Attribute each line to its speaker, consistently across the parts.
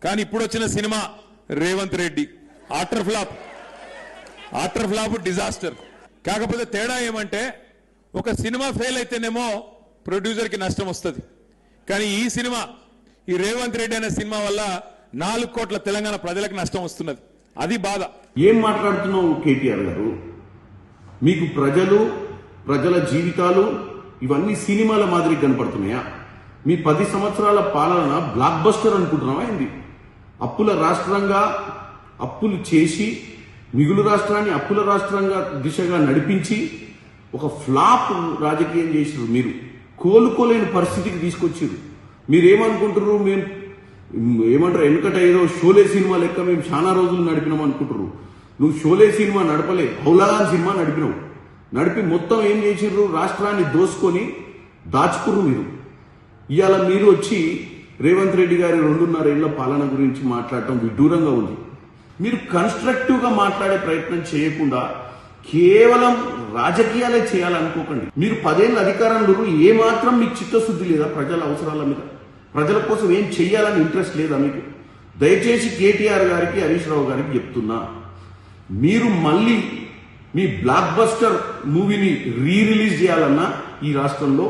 Speaker 1: కానీ ఇప్పుడు వచ్చిన cinema Revanth Reddy after flop disaster. కాకపోతే తేడా ఏమంటే ఒక సినిమా ఫెయిల్ అయితేనేమో ప్రొడ్యూసర్కి నష్టం వస్తుంది, కానీ ఈ సినిమా ఈ రేవంత్ రెడ్డి అనే సినిమా వల్ల 4 కోట్ల తెలంగాణ ప్రజలకు నష్టం వస్తున్నది. అది బాధ.
Speaker 2: ఏం మాట్లాడుతున్నావు కేటీఆర్ గారు? మీకు ప్రజల జీవితాలు ఇవన్నీ సినిమాల మాదిరి కనపడుతున్నాయా? మీ 10 సంవత్సరాల పాలన బ్లాక్ బస్టర్ అనుకుంటున్నావా? ఏంది? అప్పుల రాష్ట్రంగా అప్పులు చేసి మిగులు రాష్ట్రాన్ని అప్పుల రాష్ట్రంగా దిశగా నడిపించి ఒక ఫ్లాప్ రాజకీయం చేసిరు. మీరు కోలుకోలేని పరిస్థితికి తీసుకొచ్చారు. మీరేమనుకుంటారు? మేము ఏమంటారు, వెనుకట ఏదో షోలే సినిమా లెక్క మేము చాలా రోజులు నడిపినాం అనుకుంటారు. నువ్వు షోలే సినిమా నడపలే, హౌలాగాన్ సినిమా నడిపినావు. నడిపి మొత్తం ఏం చేసిర్రు? రాష్ట్రాన్ని దోసుకొని దాచుకుర్రు మీరు. ఇవాళ మీరు వచ్చి రేవంత్ రెడ్డి గారి 2.5 ఏళ్ల పాలన గురించి మాట్లాడటం విడ్డూరంగా ఉంది. మీరు కన్స్ట్రక్టివ్గా మాట్లాడే ప్రయత్నం చేయకుండా కేవలం రాజకీయాలే చేయాలనుకోకండి. మీరు 10 ఏళ్ళ అధికారంలో ఏమాత్రం మీకు చిత్తశుద్ధి లేదా? ప్రజల అవసరాల మీద, ప్రజల కోసం ఏం చెయ్యాలని ఇంట్రెస్ట్ లేదా మీకు? దయచేసి కేటీఆర్ గారికి, హరీష్ రావు గారికి చెప్తున్నా, మీరు మళ్ళీ మీ బ్లాక్ బస్టర్ మూవీని రిలీజ్ చేయాలన్నా, ఈ రాష్ట్రంలో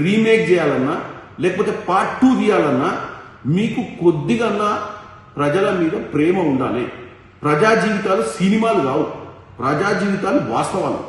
Speaker 2: రీమేక్ చేయాలన్నా, లేకపోతే పార్ట్ 2 తీయాలన్నా మీకు కొద్దిగా ప్రజల మీద ప్రేమ ఉండాలి. ప్రజా జీవితాలు సినిమాలు కావు, ప్రజా జీవితాలు వాస్తవాలు.